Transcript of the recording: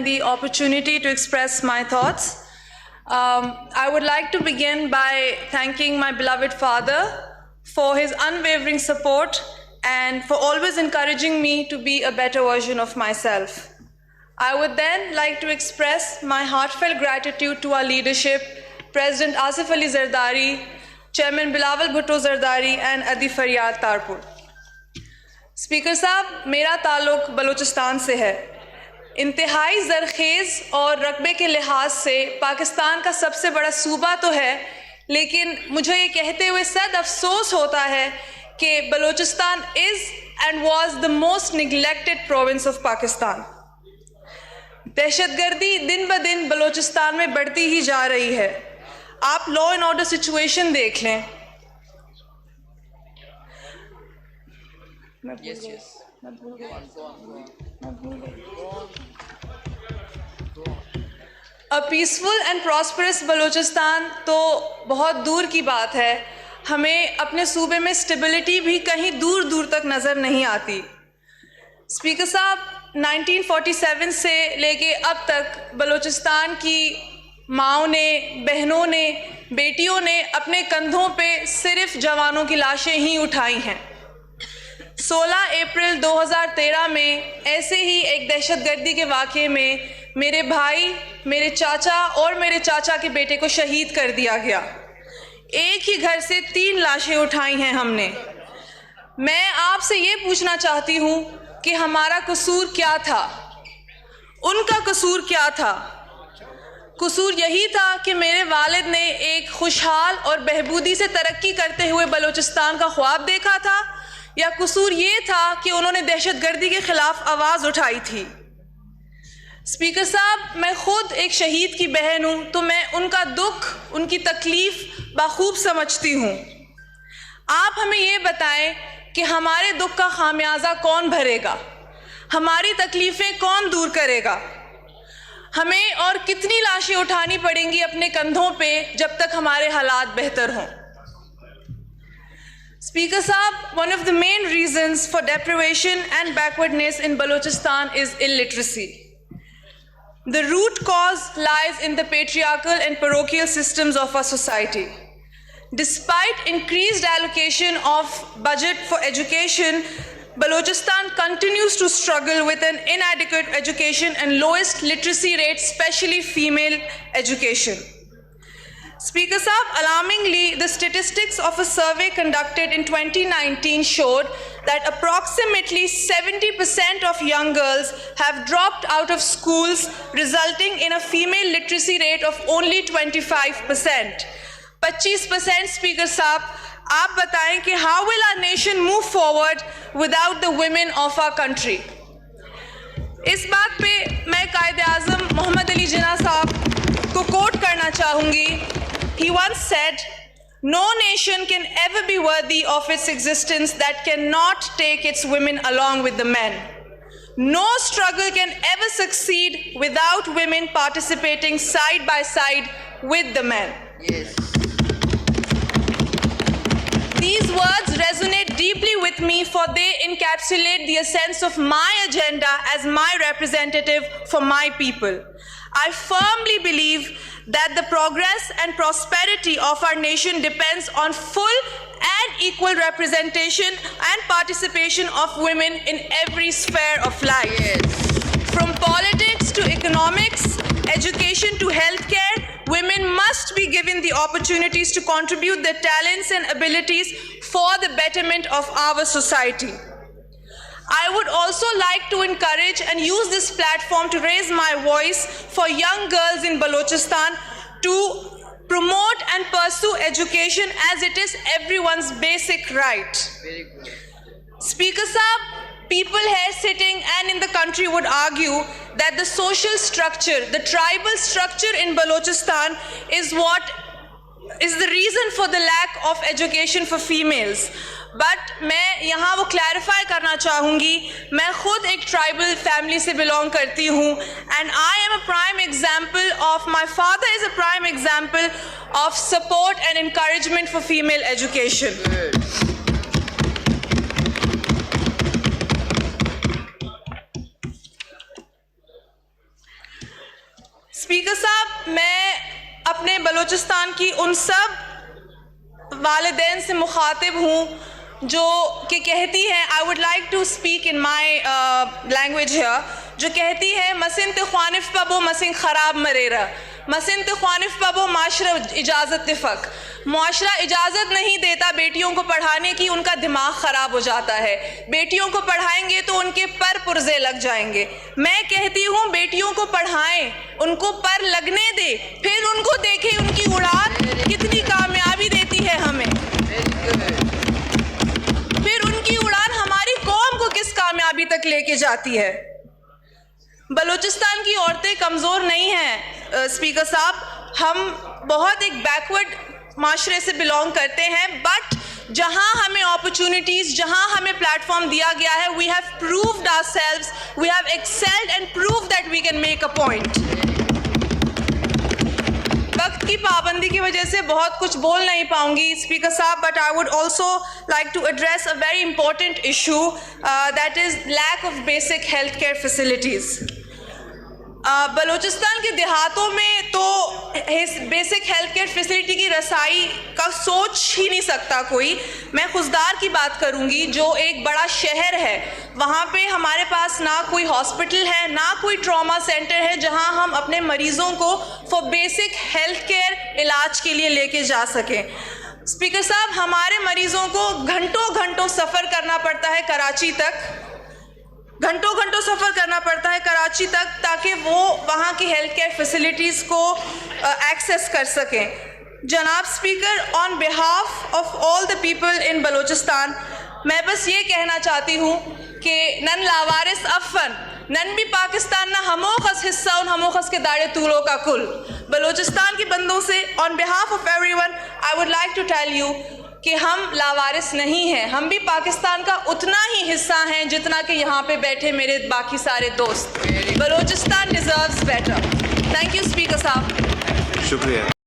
The opportunity to express my thoughts. I would like to begin by thanking my beloved father for his unwavering support and for always encouraging me to be a better version of myself. I would then like to express my heartfelt gratitude to our leadership, President Asif Ali Zardari, Chairman Bilawal Bhutto Zardari and Adi Faryad Tarpur. Speaker साहब, मेरा ताल्लुक बलूचिस्तान से है। इंतहाई ज़रखेज़ और रकबे के लिहाज से पाकिस्तान का सबसे बड़ा सूबा तो है, लेकिन मुझे ये कहते हुए सद अफसोस होता है कि Balochistan is and was the most neglected province of Pakistan. दहशतगर्दी दिन ब दिन बलूचिस्तान में बढ़ती ही जा रही है। आप लॉ एंड ऑर्डर सिचुएशन देख लें। A peaceful and prosperous Balochistan तो बहुत दूर की बात है, हमें अपने सूबे में स्टेबिलिटी भी कहीं दूर दूर तक नज़र नहीं आती। स्पीकर साहब, 1947 से लेके अब तक बलूचिस्तान की माँओं ने, बहनों ने, बेटियों ने अपने कंधों पे सिर्फ जवानों की लाशें ही उठाई हैं। 16 अप्रैल 2013 में ऐसे ही एक दहशतगर्दी के वाक़े में मेरे भाई, मेरे चाचा और मेरे चाचा के बेटे को शहीद कर दिया गया। एक ही घर से 3 लाशें उठाई हैं हमने। मैं आपसे ये पूछना चाहती हूँ कि हमारा कसूर क्या था, उनका कसूर क्या था? कसूर यही था कि मेरे वालिद ने एक खुशहाल और बहबूदी से तरक्की करते हुए बलूचिस्तान का ख्वाब देखा था, या कसूर ये था कि उन्होंने दहशतगर्दी के खिलाफ आवाज़ उठाई थी? स्पीकर साहब, मैं खुद एक शहीद की बहन हूँ, तो मैं उनका दुख, उनकी तकलीफ़ बखूब समझती हूँ। आप हमें ये बताएं कि हमारे दुख का खामियाजा कौन भरेगा, हमारी तकलीफ़ें कौन दूर करेगा? हमें और कितनी लाशें उठानी पड़ेंगी अपने कंधों पे जब तक हमारे हालात बेहतर हों? Speaker Saab, one of the main reasons for deprivation and backwardness in Balochistan is illiteracy. The root cause lies in the patriarchal and parochial systems of our society. Despite increased allocation of budget for education, Balochistan continues to struggle with an inadequate education and lowest literacy rate, especially female education. Speaker Saab, alarmingly, the statistics of a survey conducted in 2019 showed that approximately 70% of young girls have dropped out of schools, resulting in a female literacy rate of only 25%. 25%, Speaker Saab, आप बताएं कि how will our nation move forward without the women of our country? इस बात पे मैं कायदे-आज़म मोहम्मद अली जिन्ना साहब को coat करना चाहूँगी। He once said, "No nation can ever be worthy of its existence that cannot take its women along with the men. No struggle can ever succeed without women participating side by side with the men." Yes. These words resonate deeply with me, for they encapsulate the essence of my agenda as my representative for my people. I firmly believe that the progress and prosperity of our nation depends on full and equal representation and participation of women in every sphere of life. Yes. From politics to economics, education to healthcare, women must be given the opportunities to contribute their talents and abilities for the betterment of our society. I would also like to encourage and use this platform to raise my voice for young girls in Balochistan to promote and pursue education, as it is everyone's basic right. Very good. Speaker Saab, people here sitting and in the country would argue that the social structure, the tribal structure in Balochistan is what is the reason for the lack of education for females. But मैं यहाँ वो clarify करना चाहूँगी, मैं खुद एक tribal family से belong करती हूँ, and I am a prime example of, my father is a prime example of support and encouragement for female education. Speaker साहब, मैं अपने बलूचिस्तान की उन सब वालिदैन से मुखातिब हूँ जो कि कहती हैं, I would like to speak in my language here, जो कहती है मसिन ते ख्वानिफ पबो मसिन ख़राब मरेरा, मसिन ते ख्वानिफ पबो माशरा इजाज़त तिफ़क। मुआशरा इजाज़त नहीं देता बेटियों को पढ़ाने की, उनका दिमाग ख़राब हो जाता है। बेटियों को पढ़ाएंगे तो उनके पर पुर्जे लग जाएंगे। मैं कहती हूँ बेटियों को पढ़ाएं, उनको पर लगने दे, फिर उनको देखें उनकी उड़ान कितनी कामयाबी देती है हमें, फिर उनकी उड़ान हमारी कौम को किस कामयाबी तक लेके जाती है। बलूचिस्तान की औरतें कमज़ोर नहीं हैं स्पीकर साहब, हम बहुत एक बैकवर्ड माशरे से बिलोंग करते हैं, बट जहां हमें अपॉर्चुनिटीज़, जहां हमें प्लेटफॉर्म दिया गया है, we have proved ourselves, we have excelled and prove that we can make a point. वक्त की पाबंदी की वजह से बहुत कुछ बोल नहीं पाऊंगी स्पीकर साहब, but I would also like to address a very important issue, that is lack of basic health care facilities. Balochistan के देहातों में तो बेसिक हेल्थ केयर फैसिलिटी की रसाई का सोच ही नहीं सकता कोई। मैं खुशदार की बात करूंगी जो एक बड़ा शहर है, वहाँ पे हमारे पास ना कोई हॉस्पिटल है, ना कोई ट्रॉमा सेंटर है जहाँ हम अपने मरीज़ों को फॉर बेसिक हेल्थ केयर इलाज के लिए लेके जा सकें। स्पीकर साहब, हमारे मरीज़ों को घंटों घंटों सफ़र करना पड़ता है कराची तक, घंटों घंटों सफ़र करना पड़ता है कराची तक, ताकि वो वहाँ की हेल्थ केयर फैसिलिटीज़ को एक्सेस कर सकें। जनाब speaker, on behalf of all the people in Balochistan, मैं बस ये कहना चाहती हूँ कि नन लावारिस अफ़न नन भी पाकिस्तान ना हमोखस हिस्सा उन हमोखस के दाड़े तूलों का कुल। बलूचिस्तान के बंदों से on behalf of everyone I would like to tell you कि हम लावारिस नहीं हैं, हम भी पाकिस्तान का उतना ही हिस्सा हैं जितना कि यहाँ पे बैठे मेरे बाकी सारे दोस्त। Balochistan deserves better. Thank you speaker साहब। शुक्रिया।